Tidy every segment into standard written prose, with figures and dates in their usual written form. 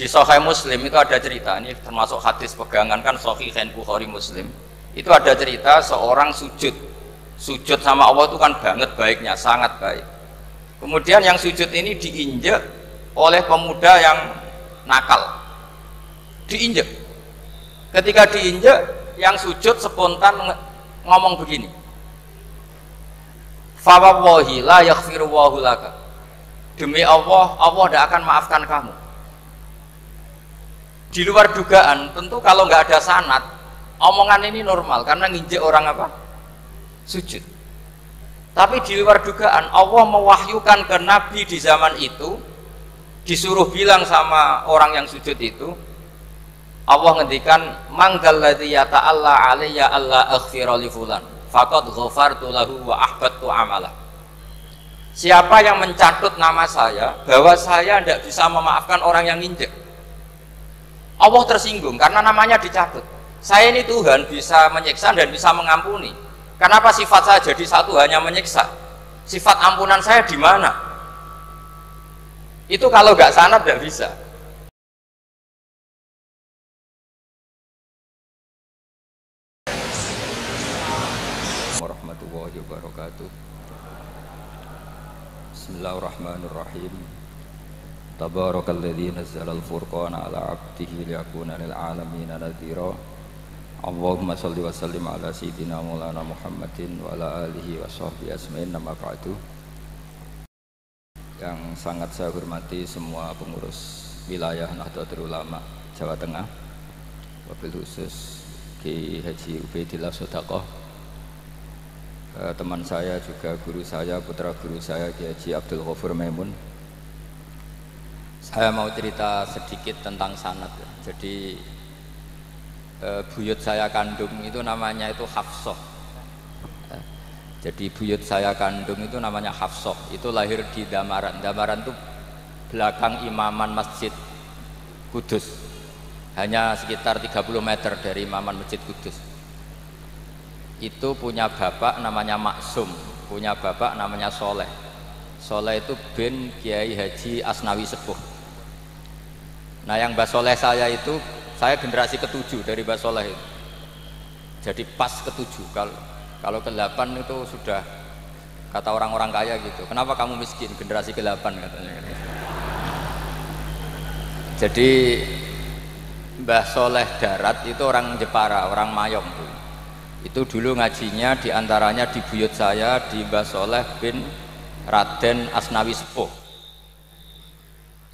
Di Sahih Muslim itu ada cerita, ini termasuk hadis pegangan kan Sahih Bukhari Muslim. Itu ada cerita seorang sujud sama Allah itu kan banget baiknya, sangat baik. Kemudian yang sujud ini diinjek oleh pemuda yang nakal, diinjek. Ketika diinjek, yang sujud spontan ngomong begini, fa wallahi la yaghfiru Allahu laka, demi Allah, Allah tidak akan maafkan kamu. Di luar dugaan, tentu kalau nggak ada sanad, omongan ini normal karena nginjek orang apa? Sujud. Tapi di luar dugaan, Allah mewahyukan ke Nabi di zaman itu, disuruh bilang sama orang yang sujud itu, Allah ngendikan, manggalladzi yata'alla alayya alla aghfira li fulan faqad ghafartu lahu wa ahbattu amalah. Siapa yang mencatut nama saya bahwa saya tidak bisa memaafkan orang yang nginjek, Allah tersinggung karena namanya dicatut. Saya ini Tuhan bisa menyiksa dan bisa mengampuni. Kenapa sifat saya jadi satu hanya menyiksa? Sifat ampunan saya di mana? Itu kalau nggak sanad nggak bisa. Warahmatullahi wabarakatuh. Bismillahirrahmanirrahim. Tabarakalladzi nazzala al-furqana ala 'abdihi liyakuna lil 'alamin nadhira. Allahumma shalli wa sallim ala sayyidina Maulana Muhammadin wa ala alihi wa sahbihi ajmain. Nama ba'du. Yang sangat saya hormati semua pengurus wilayah Nahdlatul Ulama Jawa Tengah, wabil khusus Ki Haji Ubaidillah Sodaqoh, teman saya juga guru saya, putra guru saya Ki Haji Abdul Ghafur Maimun. Saya mau cerita sedikit tentang sanad. Jadi buyut saya kandung itu namanya itu Hafsah. Jadi buyut saya kandung itu namanya Hafsah. Itu lahir di Damaran. Damaran itu belakang imaman Masjid Kudus. Hanya sekitar 30 meter dari imaman Masjid Kudus. Itu punya bapak namanya Maksum, punya bapak namanya Soleh. Soleh itu bin Kiai Haji Asnawi Sepuh. Nah, yang Mbah Soleh saya itu, saya generasi ke-7 dari Mbah Soleh itu. Jadi pas ke-7. Kalau ke-8 itu sudah kata orang-orang kaya gitu. Kenapa kamu miskin? Generasi ke-8 katanya. Jadi Mbah Soleh Darat itu orang Jepara, orang Mayong tuh. Itu dulu ngajinya diantaranya di buyut saya di Mbah Soleh bin Raden Asnawi Sepuh.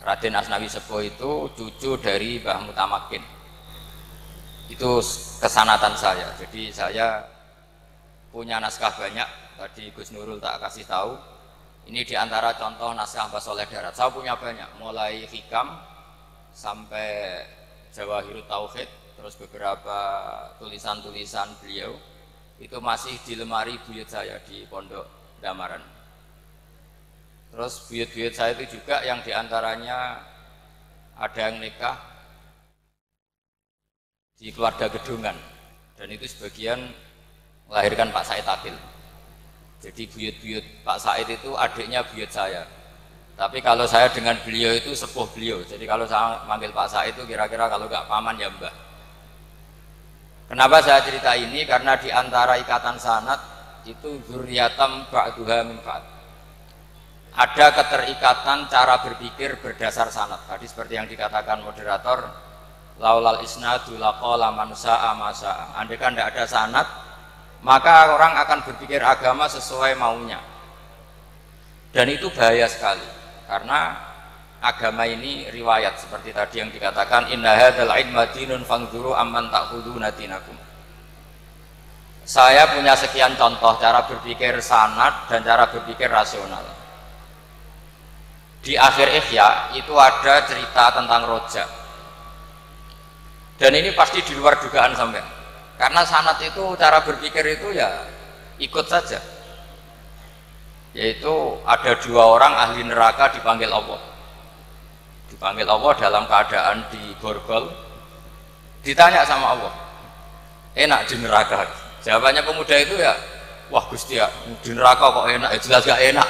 Raden Asnawi Sepuh itu cucu dari Mbah Mutamakin. Itu kesanatan saya. Jadi saya punya naskah banyak. Tadi Gus Nurul tak kasih tahu. Ini diantara contoh naskah Mbah Soleh Darat. Saya punya banyak, mulai Hikam sampai Jawahirut Tauhid, terus beberapa tulisan-tulisan beliau itu masih di lemari buyut saya di Pondok Damaran. Terus buyut-buyut saya itu juga yang diantaranya ada yang nikah di keluarga Gedungan, dan itu sebagian melahirkan Pak Said Akil. Jadi buyut-buyut Pak Said itu adiknya buyut saya. Tapi kalau saya dengan beliau itu sepuh beliau. Jadi kalau saya manggil Pak Said itu kira-kira kalau nggak paman ya mbah. Kenapa saya cerita ini? Karena diantara ikatan sanad itu dzurriyatam ba'duha min ba'd. Ada keterikatan cara berpikir berdasar sanad. Tadi seperti yang dikatakan moderator, laulal isnadu laqala man sa'a ma sa'a. Andai kan tidak ada sanad, maka orang akan berpikir agama sesuai maunya. Dan itu bahaya sekali, karena agama ini riwayat seperti tadi yang dikatakan, inna hadzal ilma dinun fanzuru amman ta'khuduna dinakum. Saya punya sekian contoh cara berpikir sanad dan cara berpikir rasional. Di akhir Ihya itu ada cerita tentang rojak, dan ini pasti di luar dugaan sampean, karena sanad itu cara berpikir itu ya ikut saja. Yaitu ada 2 orang ahli neraka dipanggil Allah dalam keadaan di borgol, ditanya sama Allah, enak di neraka? Jawabannya pemuda itu ya, wah Gusti ya di neraka kok enak, ya jelas gak enak.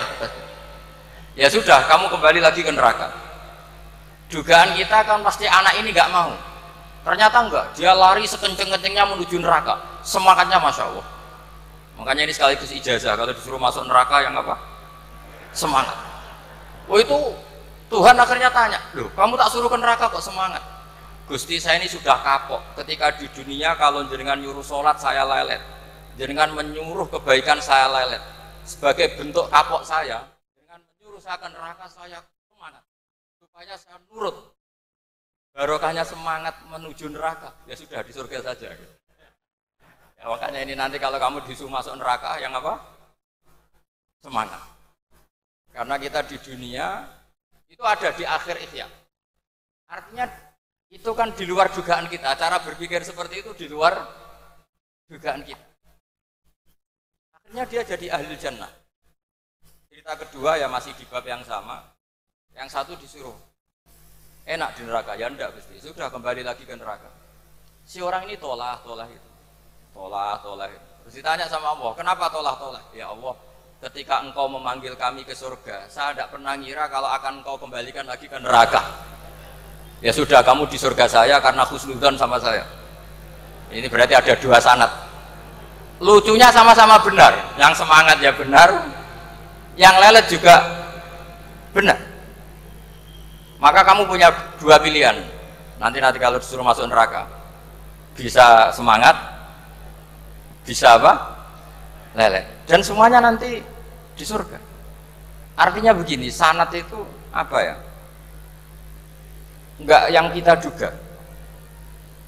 Ya sudah, kamu kembali lagi ke neraka. Dugaan kita kan pasti anak ini nggak mau. Ternyata enggak, dia lari sekenceng-kencengnya menuju neraka. Semangatnya Masya Allah. Makanya ini sekaligus ijazah, kalau disuruh masuk neraka yang apa? Semangat. Oh itu Tuhan akhirnya tanya, loh kamu tak suruh ke neraka kok semangat? Gusti saya ini sudah kapok, ketika di dunia kalau jenengan nyuruh sholat saya lelet, jenengan menyuruh kebaikan saya lelet. Sebagai bentuk kapok saya, dengan menyuruh saya ke neraka saya semangat, supaya saya nurut. Barokahnya semangat menuju neraka, ya sudah di surga saja. Ya, makanya ini nanti kalau kamu disuruh masuk neraka, yang apa? Semangat. Karena kita di dunia itu ada di akhir ikhya. Artinya itu kan di luar dugaan kita. Cara berpikir seperti itu di luar dugaan kita. Akhirnya dia jadi ahli jannah. Cerita kedua ya masih di bab yang sama. Yang satu disuruh enak di neraka, ya enggak Gusti. Sudah kembali lagi ke neraka. Si orang ini tolah itu. Tolah itu. Terus ditanya sama Allah, kenapa tolah? Ya Allah, ketika engkau memanggil kami ke surga, saya tidak pernah ngira kalau akan engkau kembalikan lagi ke neraka. Ya sudah, kamu di surga saya karena husnudzon sama saya. Ini berarti ada dua sanad. Lucunya sama-sama benar. Yang semangat ya benar, yang lelet juga benar. Maka kamu punya dua pilihan. Nanti kalau disuruh masuk neraka, bisa semangat, bisa apa? Lelet. Dan semuanya nanti di surga. Artinya begini, sanad itu apa ya? Enggak yang kita duga.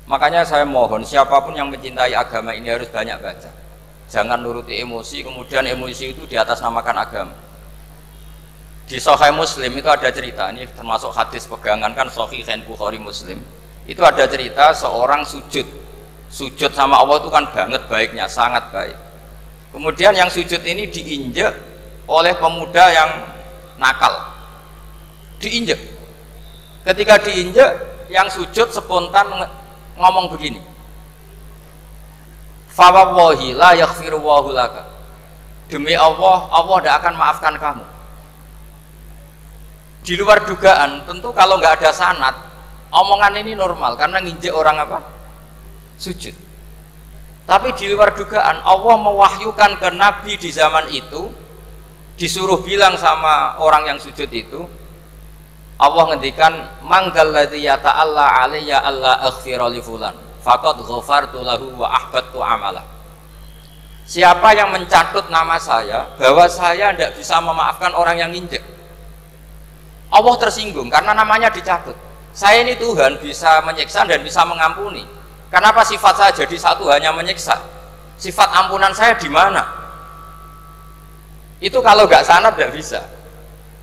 Makanya saya mohon siapapun yang mencintai agama ini harus banyak baca. Jangan nuruti emosi, kemudian emosi itu di atas namakan agama. Di Sahih Muslim itu ada cerita, ini termasuk hadis pegangan kan Sahih Bukhari Muslim. Itu ada cerita seorang sujud sama Allah itu kan banget baiknya, sangat baik. Kemudian yang sujud ini diinjek oleh pemuda yang nakal. Diinjek. Ketika diinjek, yang sujud spontan ngomong begini, fa wallahi la yaghfiru Allahu laka. Demi Allah, Allah tidak akan maafkan kamu. Di luar dugaan, tentu kalau nggak ada sanad, omongan ini normal karena nginjek orang apa? Sujud. Tapi di luar dugaan, Allah mewahyukan ke Nabi di zaman itu, disuruh bilang sama orang yang sujud itu, Allah ngendikan manggal ladzi yata'alla alayya alla aghfira li fulan faqad ghafartu lahu wa ahbattu amalah. Siapa yang mencatut nama saya bahwa saya tidak bisa memaafkan orang yang nginjek, Allah tersinggung karena namanya dicatut. Saya ini Tuhan bisa menyiksa dan bisa mengampuni. Kenapa sifat saya jadi satu hanya menyiksa? Sifat ampunan saya di mana? Itu kalau nggak sanad tidak bisa.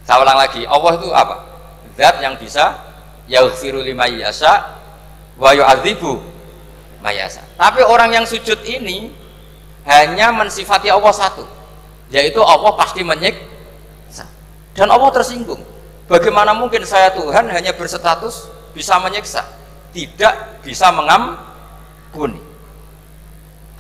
Saya ulang lagi, Allah itu apa? Zat yang bisa yaghfiru liman yasha wa yu'adzibu may yasha. Tapi orang yang sujud ini hanya mensifati Allah satu, yaitu Allah pasti menyiksa. Dan Allah tersinggung. Bagaimana mungkin saya Tuhan hanya berstatus bisa menyiksa, tidak bisa mengampuni?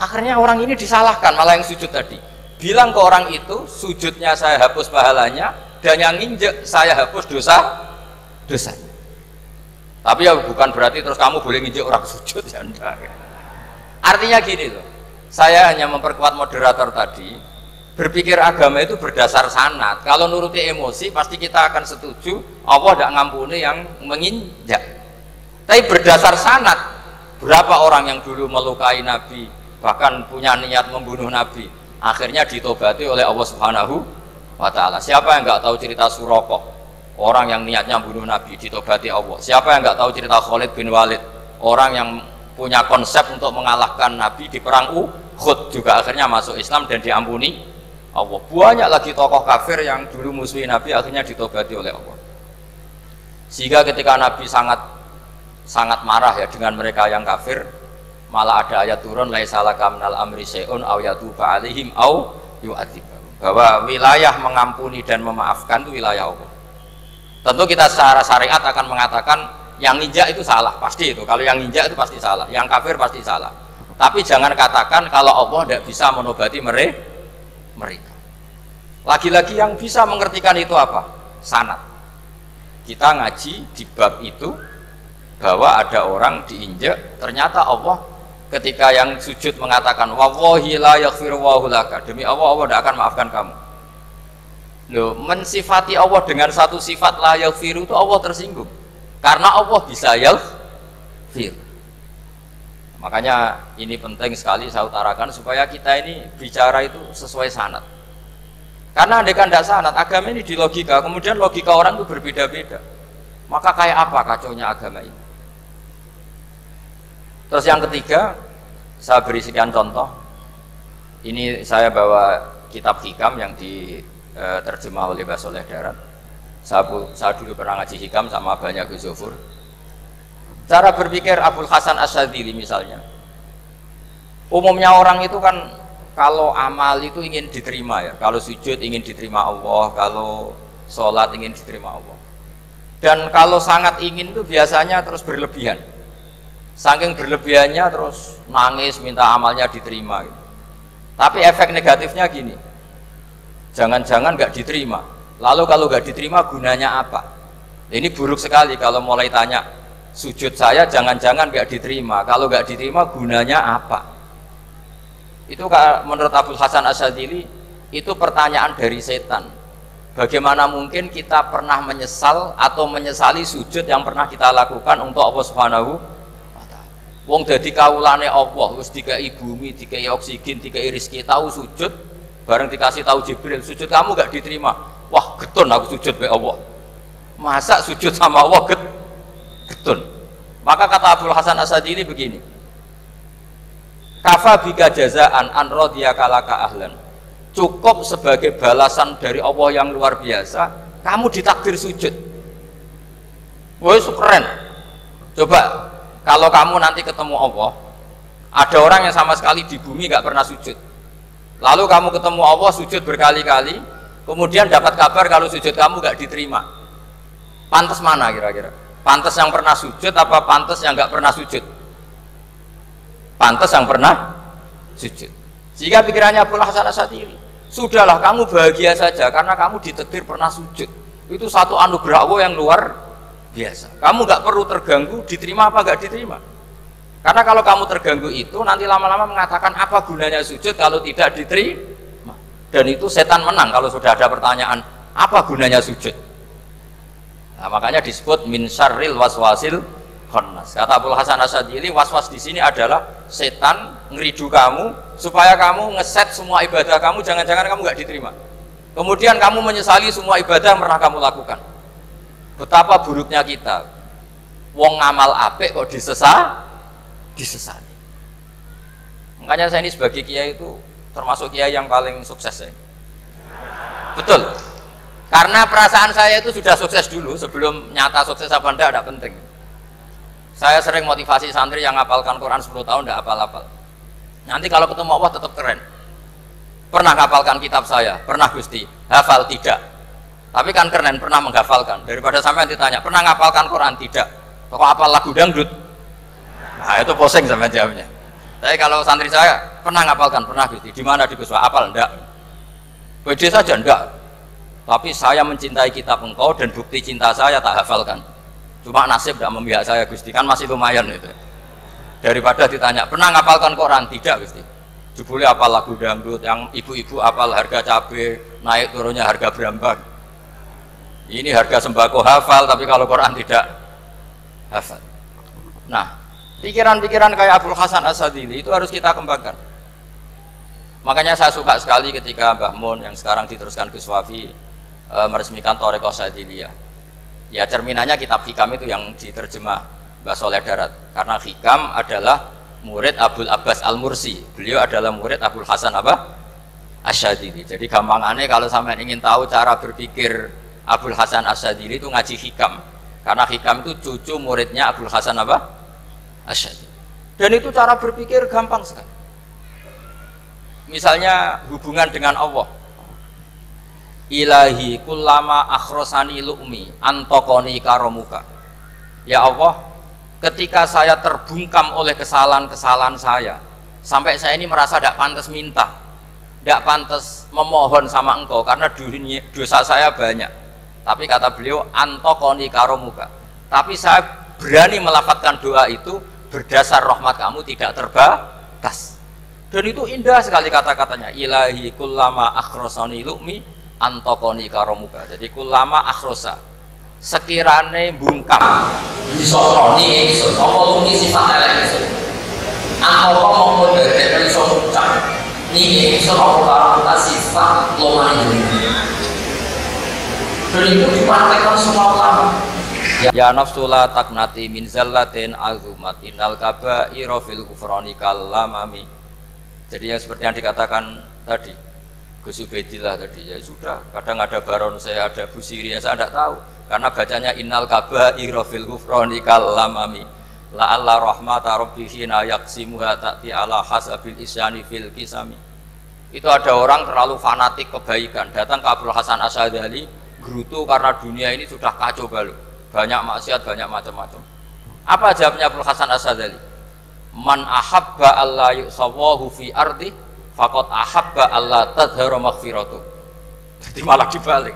Akhirnya orang ini disalahkan, malah yang sujud tadi bilang ke orang itu, sujudnya saya hapus pahalanya, dan yang nginjek saya hapus dosanya. Tapi ya bukan berarti terus kamu boleh nginjek orang sujud, ya enggak. Artinya gini loh, saya hanya memperkuat moderator tadi, berpikir agama itu berdasar sanad. Kalau nuruti emosi pasti kita akan setuju Allah tidak ngampuni yang menginjak. Tapi berdasar sanad, berapa orang yang dulu melukai Nabi, bahkan punya niat membunuh Nabi, akhirnya ditobati oleh Allah Subhanahu wa Ta'ala. Siapa yang nggak tahu cerita Suraqah, orang yang niatnya bunuh Nabi, ditobati Allah. Siapa yang nggak tahu cerita Khalid bin Walid, orang yang punya konsep untuk mengalahkan Nabi di perang Uhud, juga akhirnya masuk Islam dan diampuni Allah. Banyak lagi tokoh kafir yang dulu musuhi Nabi akhirnya ditobati oleh Allah. Sehingga ketika Nabi sangat marah ya dengan mereka yang kafir, malah ada ayat turun laisa laka minal amri syai'un aw yatuba alaihim aw yu'adzibahum, bahwa wilayah mengampuni dan memaafkan itu wilayah Allah. Tentu kita secara syariat akan mengatakan yang nginjak itu salah, pasti itu. Kalau yang nginjak itu pasti salah, yang kafir pasti salah. Tapi jangan katakan kalau Allah tidak bisa menobati mereka. Lagi-lagi yang bisa mengertikan itu apa? Sanad. Kita ngaji di bab itu bahwa ada orang diinjak, ternyata Allah ketika yang sujud mengatakan wallahi la yaghfiru Allahu laka, demi Allah Allah tidak akan maafkan kamu. Loh, mensifati Allah dengan satu sifat la yaghfiru itu Allah tersinggung karena Allah bisa yaghfir. Makanya ini penting sekali saya utarakan supaya kita ini bicara itu sesuai sanad. Karena andaikan tidak sanad, agama ini di logika, kemudian logika orang itu berbeda-beda. Maka kayak apa kacaunya agama ini? Terus yang ketiga, saya beri sekian contoh. Ini saya bawa kitab hikam yang diterjemah oleh Mbah Soleh Darat. Saya dulu pernah ngaji hikam sama banyak Gus Zofur. Cara berpikir Abul Hasan Asyadzili misalnya, umumnya orang itu kan kalau amal itu ingin diterima ya, kalau sujud ingin diterima Allah, kalau sholat ingin diterima Allah, dan kalau sangat ingin itu biasanya terus berlebihan, saking berlebihannya terus nangis minta amalnya diterima gitu. Tapi efek negatifnya gini, jangan-jangan nggak diterima, lalu kalau nggak diterima gunanya apa? Ini buruk sekali kalau mulai tanya sujud saya jangan-jangan nggak diterima, kalau nggak diterima gunanya apa? Itu menurut Abul Hasan Asyadzili itu pertanyaan dari setan. Bagaimana mungkin kita pernah menyesal atau menyesali sujud yang pernah kita lakukan untuk Allah Subhanahu wa Ta'ala. Wong dadi kawulane Allah, wis dikai bumi, dikai oksigen, dikai rezeki, tahu sujud, bareng dikasih tahu Jibril, sujud kamu nggak diterima. Wah, getun aku sujud be Allah. Masa sujud sama Allah getun. Maka kata Abul Hasan Asyadzili begini, kafa bika jazaan an radiyaka laka ahlan, cukup sebagai balasan dari Allah yang luar biasa kamu ditakdir sujud. Woi, keren. Coba kalau kamu nanti ketemu Allah, ada orang yang sama sekali di bumi gak pernah sujud, lalu kamu ketemu Allah sujud berkali-kali, kemudian dapat kabar kalau sujud kamu gak diterima, pantas mana kira-kira? Pantas yang pernah sujud apa pantas yang gak pernah sujud? Pantas yang pernah sujud. Jika pikirannya Abul Hasan Asyadzili, sudahlah kamu bahagia saja karena kamu ditakdir pernah sujud. Itu satu anugerah Allah yang luar biasa. Kamu nggak perlu terganggu diterima apa nggak diterima. Karena kalau kamu terganggu itu nanti lama-lama mengatakan apa gunanya sujud kalau tidak diterima. Dan itu setan menang kalau sudah ada pertanyaan apa gunanya sujud. Nah, makanya disebut min syarril waswasil khannas. Kata Abul Hasan Asyadzili, waswas di sini adalah setan ngeridu kamu supaya kamu ngeset semua ibadah kamu, jangan-jangan kamu nggak diterima. Kemudian kamu menyesali semua ibadah yang pernah kamu lakukan. Betapa buruknya kita. Wong ngamal apik kok disesali. Makanya saya ini sebagai kiai itu termasuk kiai yang paling sukses ya. Betul. Karena perasaan saya itu sudah sukses dulu sebelum nyata sukses apa enggak ada penting. Saya sering motivasi santri yang ngapalkan Quran 10 tahun tidak hafal-hafal. Nanti kalau ketemu Allah tetap keren. Pernah ngapalkan kitab saya? Pernah Gusti. Hafal? Tidak. Tapi kan keren, pernah menghafalkan. Daripada sampai ditanya, pernah ngapalkan Quran? Tidak. Kok hafal lagu dangdut? Nah itu posing sama jawabnya. Tapi kalau santri saya, pernah ngapalkan? Pernah Gusti. Di mana di Guswa? Hafal? Enggak. Pede saja? Enggak. Tapi saya mencintai kitab engkau dan bukti cinta saya tak hafalkan. Cuma nasib tidak memihak saya Gusti, kan masih lumayan itu. Daripada ditanya, pernah ngapalkan Quran? Tidak Gusti. Jebule apal lagu dangdut, yang ibu-ibu apal harga cabai, naik turunnya harga berambang. Ini harga sembako hafal, tapi kalau Quran tidak hafal. Nah, pikiran-pikiran kayak Abul Hasan Asyadzili itu harus kita kembangkan. Makanya saya suka sekali ketika Mbah Mun yang sekarang diteruskan Gus Wafi meresmikan Thariqah Syadziliyah. Ya cerminannya kitab hikam itu yang diterjemah Mbah Soleh Darat, karena hikam adalah murid Abul Abbas Al-Mursi, beliau adalah murid Abul Hasan Asyadzili. Jadi gampangannya kalau sampai ingin tahu cara berpikir Abul Hasan Asyadzili itu ngaji hikam, karena hikam itu cucu muridnya Abul Hasan Asyadzili. Dan itu cara berpikir gampang sekali. Misalnya hubungan dengan Allah, ilahi kullama akhrosani lu'mi antokoni karomuka. Ya Allah, ketika saya terbungkam oleh kesalahan-kesalahan saya, sampai saya ini merasa tidak pantas minta, tidak pantas memohon sama engkau karena dosa saya banyak. Tapi kata beliau antokoni karomuka. Tapi saya berani melafadzkan doa itu berdasar rahmat kamu tidak terbatas. Dan itu indah sekali kata-katanya. Ilahi kullama akhrosani lu'mi antokoni karomuka. Jadi kullama akhrosa sekirane bungkam disosoni ingsun apa lumi sifat elek ingsun apa mongko derek iso ngucap niki ingsun apa karo sifat lomane dunia. Dan itu dipraktekkan semua ulama. Ya nafsu la taknati min zallatin azumat innal kaba'ira fil kufrani kalamami. Jadi yang seperti yang dikatakan tadi Gus Ubaidillah tadi, ya sudah, kadang ada baron saya, ada Busiri, saya tidak tahu karena bacanya innal kaba'ira fil kufrani kalamami la'alla rahmata rabbihi na yaqsimuha ta'ti ala hasabil isyani fil kisami. Itu ada orang terlalu fanatik kebaikan datang ke Abdul Hasan Asy'adzali gerutu karena dunia ini sudah kacau balau, banyak maksiat, banyak macam-macam. Apa jawabnya Abdul Hasan Asy'adzali? Man ahabba alla yusawahu fi ardi faqad ahabba alla tadhharu maghfiratuh. Jadi malah dibalik.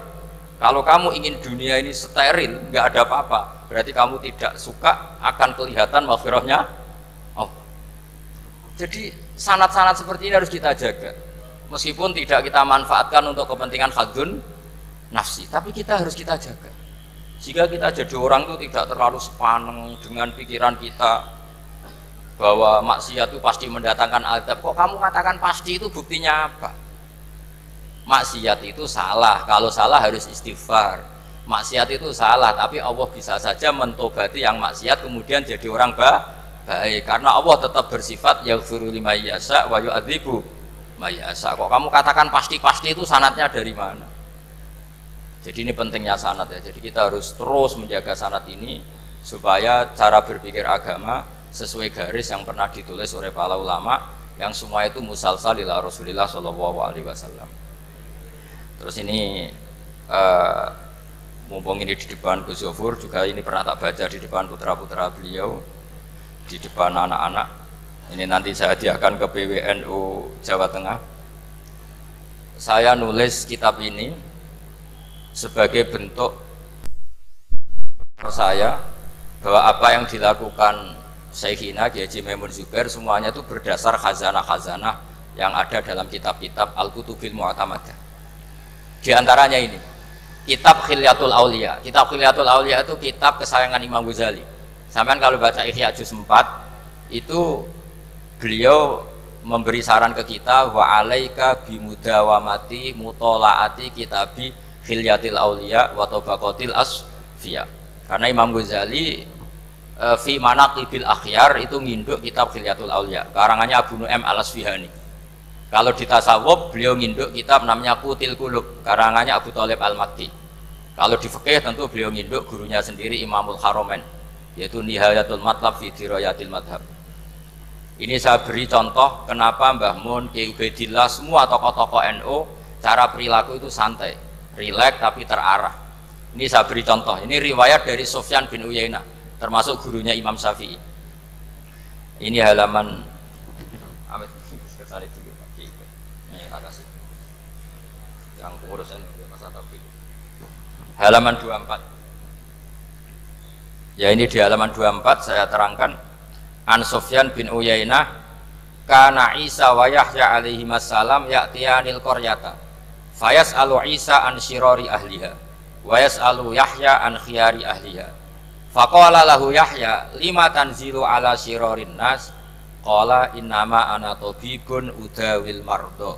Kalau kamu ingin dunia ini steril, nggak ada apa-apa, berarti kamu tidak suka akan kelihatan maghfirahnya Allah. Jadi sanad-sanad seperti ini harus kita jaga. Meskipun tidak kita manfaatkan untuk kepentingan hadzun nafsi, tapi kita harus kita jaga. Jika kita jadi orang itu tidak terlalu sepaneng dengan pikiran kita bahwa maksiat itu pasti mendatangkan azab. Kok kamu katakan pasti, itu buktinya apa? Maksiat itu salah, kalau salah harus istighfar. Maksiat itu salah, tapi Allah bisa saja mentobati yang maksiat kemudian jadi orang baik, karena Allah tetap bersifat yaghfiru liman yasha wa yu'adzibu may yasha. Kok kamu katakan pasti-pasti, itu sanadnya dari mana? Jadi ini pentingnya sanad ya. Jadi kita harus terus menjaga sanad ini supaya cara berpikir agama sesuai garis yang pernah ditulis oleh para ulama yang semua itu musalsal ila Rasulillah Shallallahu Alaihi Wasallam. Terus ini mumpung ini di depan Gus Zofur juga ini pernah tak baca di depan putra-putra beliau, di depan anak-anak. Ini nanti saya hadiahkan ke PWNU Jawa Tengah. Saya nulis kitab ini sebagai bentuk saya bahwa apa yang dilakukan Syekhina Kiai Haji Maimun Zubair semuanya itu berdasar khazanah-khazanah yang ada dalam kitab-kitab Al-Kutubil Mu'tamadah. Di antaranya ini kitab Khilyatul Aulia. Kitab Khilyatul Aulia itu kitab kesayangan Imam Ghazali. Sampai kalau baca Ihya Juz 4 itu beliau memberi saran ke kita wa alaika bimudawamati mutolaati kitabi Khilyatil Aulia wa Tabaqatil Asfiya. Karena Imam Ghazali fi manaqibil akhyar itu nginduk kitab Khilyatul Aulia karangannya Abu Nu'aim Al-Asfihani. Kalau di tasawuf beliau nginduk kitab namanya Qutil Qulub karangannya Abu Thalib Al-Makki. Kalau di fikih tentu beliau nginduk gurunya sendiri Imamul Haramain, yaitu Nihayatul Matlab fi Dirayatil Madhab. Ini saya beri contoh kenapa Mbah Mun, Kiai Ubaidillah, semua tokoh-tokoh NU cara perilaku itu santai, rileks tapi terarah. Ini saya beri contoh. Ini riwayat dari Sufyan bin Uyainah, termasuk gurunya Imam Syafi'i. Ini halaman yang pengurusan halaman 24. Ya ini di halaman 24 saya terangkan An Sufyan bin Uyainah kana Isa wa Yahya alaihi wassalam ya'tiyanil qaryata fayas'alu Isa an syirari ahliha wa yas'alu Yahya an khiyari ahliha. Faqala lahu Yahya lima tanzilu ala syirarin nas qala innama ana tabibun udawil mardo.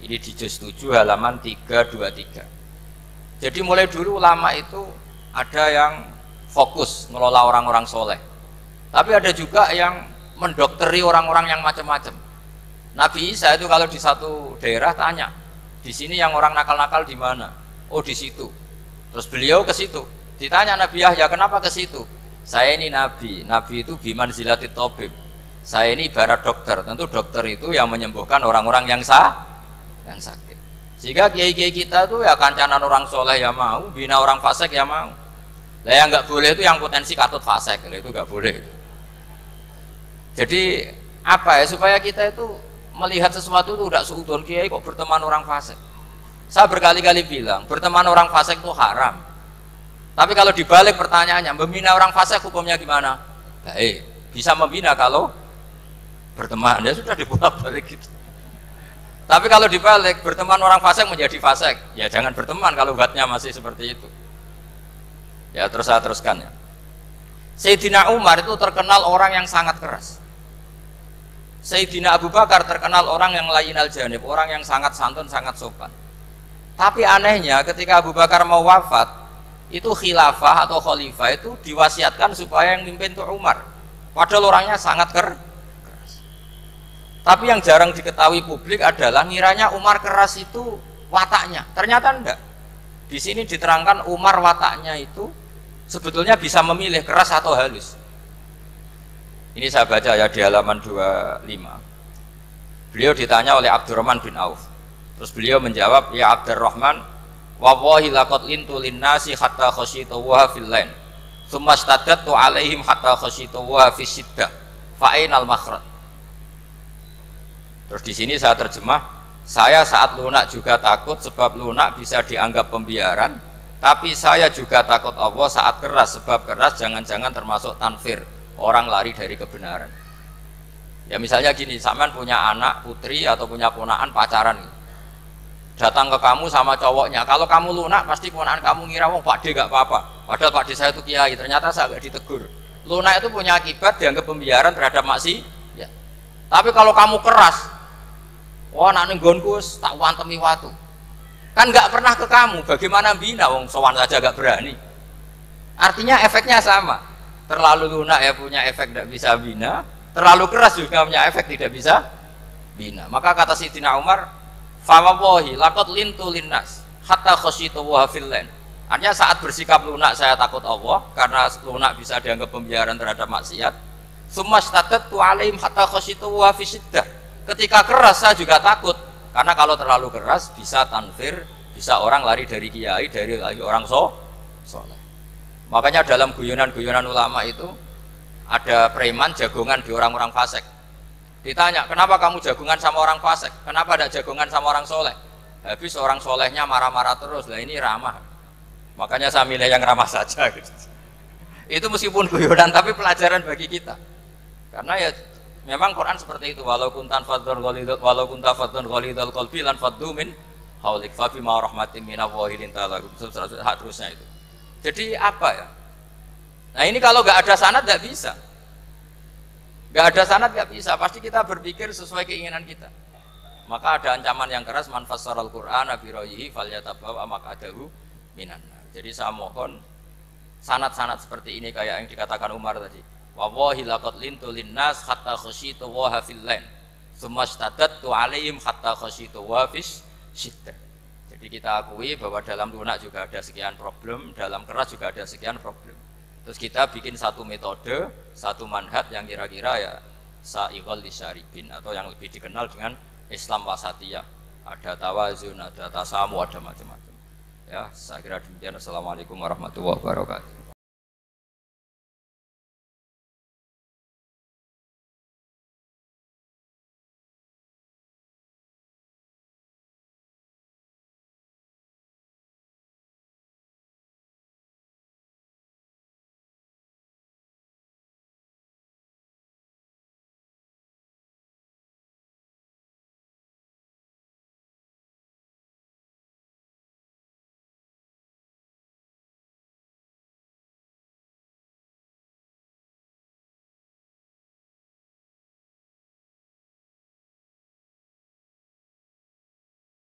Ini di juz 7 halaman 323. Jadi mulai dulu ulama itu ada yang fokus ngelola orang-orang soleh, tapi ada juga yang mendokteri orang-orang yang macam-macam. Nabi Isa itu kalau di satu daerah tanya, di sini yang orang nakal-nakal di mana? Oh di situ. Terus beliau ke situ. Ditanya Nabi Yahya, kenapa ke situ? Saya ini nabi. Nabi itu biman zilatit tabib. Saya ini ibarat dokter. Tentu dokter itu yang menyembuhkan orang-orang yang sakit. Jika kiai-kiai kita tuh ya kancanan orang soleh ya mau, bina orang fasik ya mau. Lah yang nggak boleh itu yang potensi katut fasik, itu nggak boleh. Jadi apa ya, supaya kita itu melihat sesuatu itu tidak seudon kiai kok berteman orang fasik. Saya berkali-kali bilang berteman orang fasik itu haram, Tapi kalau dibalik pertanyaannya, membina orang fasik hukumnya gimana? Baik, bisa membina kalau berteman, ya sudah dibolak-balik gitu. Tapi kalau dibalik, berteman orang fasik menjadi fasik, ya jangan berteman kalau buatnya masih seperti itu. Ya terus saya teruskan ya. Sayyidina Umar itu terkenal orang yang sangat keras. Sayyidina Abu Bakar terkenal orang yang layyinal janib, orang yang sangat santun, sangat sopan. Tapi anehnya ketika Abu Bakar mau wafat, itu khilafah atau khalifah itu diwasiatkan supaya yang mimpin itu Umar. Padahal orangnya sangat keras. Tapi yang jarang diketahui publik adalah ngiranya Umar keras itu wataknya. Ternyata enggak. Di sini diterangkan Umar wataknya itu sebetulnya bisa memilih keras atau halus. Ini saya baca ya di halaman 25. Beliau ditanya oleh Abdurrahman bin Auf. Terus beliau menjawab, ya Abdurrahman, wallahi laqad lintu linnasi hatta khasyitu wa fil lain. Tsumma staddattu alaihim hatta khasyitu wa fi siddah. Fa ainal makhraj. Terus di sini saya terjemah, saya saat lunak juga takut sebab lunak bisa dianggap pembiaran, tapi saya juga takut Allah saat keras sebab keras jangan-jangan termasuk tanfir, orang lari dari kebenaran. Ya misalnya gini, sampean punya anak putri atau punya ponakan pacaran, datang ke kamu sama cowoknya, kalau kamu lunak pasti ponakan kamu ngira wong Pak D gak apa-apa, padahal Pak D saya itu kiai, ternyata saya gak ditegur. Lunak itu punya akibat dianggap pembiaran terhadap maksiat. Ya. Tapi kalau kamu keras, wah nak nenggonku tak wantemi watu, kan nggak pernah ke kamu, bagaimana bina wong sowan saja gak berani. Artinya efeknya sama, terlalu lunak ya punya efek tidak bisa bina, terlalu keras juga punya efek tidak bisa bina. Maka kata Sayyidina Umar, fawallahi laqad lintu linnas hatta khasyitu wa fil lain. Artinya saat bersikap lunak saya takut Allah karena lunak bisa dianggap pembiaran terhadap maksiat. Tsumma staddattu alaihim hatta khasyitu wa fi siddah. Ketika keras saya juga takut, karena kalau terlalu keras bisa tanfir, bisa orang lari dari kiai, dari orang soleh. Makanya dalam guyonan-guyonan ulama itu ada preman jagongan di orang-orang fasik. Ditanya, kenapa kamu jagongan sama orang fasik? Kenapa tidak jagongan sama orang soleh? Habis orang solehnya marah-marah terus, lah ini ramah. Makanya saya milih yang ramah saja. Gitu. Itu meskipun guyonan tapi pelajaran bagi kita. Karena ya memang Quran seperti itu, walau kunta fadzun ghalidhal qalbi lan faddu min haulik fa bima rahmatin minallahi linta lahum, terusnya itu. Jadi apa ya? Nah ini kalau nggak ada sanad nggak bisa. Nggak ada sanad nggak bisa, pasti kita berpikir sesuai keinginan kita. Maka ada ancaman yang keras, man fassaral Qur'ana bi ra'yihi falyatabawwa maq'adahu minan nar. Jadi saya mohon sanad-sanad seperti ini kayak yang dikatakan Umar tadi. Wallahi laqad lintu linnas hatta khasyitu wa fil lain. Tsumma staddattu alaihim hatta khasyitu wa fis siddah. Jadi kita akui bahwa dalam lunak juga ada sekian problem, dalam keras juga ada sekian problem. Terus kita bikin satu metode, satu manhaj yang kira-kira ya sa'iqal lisyaribin, atau yang lebih dikenal dengan Islam wasatiyah. Ada tawazun, ada tasamu, ada macam-macam. Ya, saya kira demikian. Assalamualaikum warahmatullahi wabarakatuh.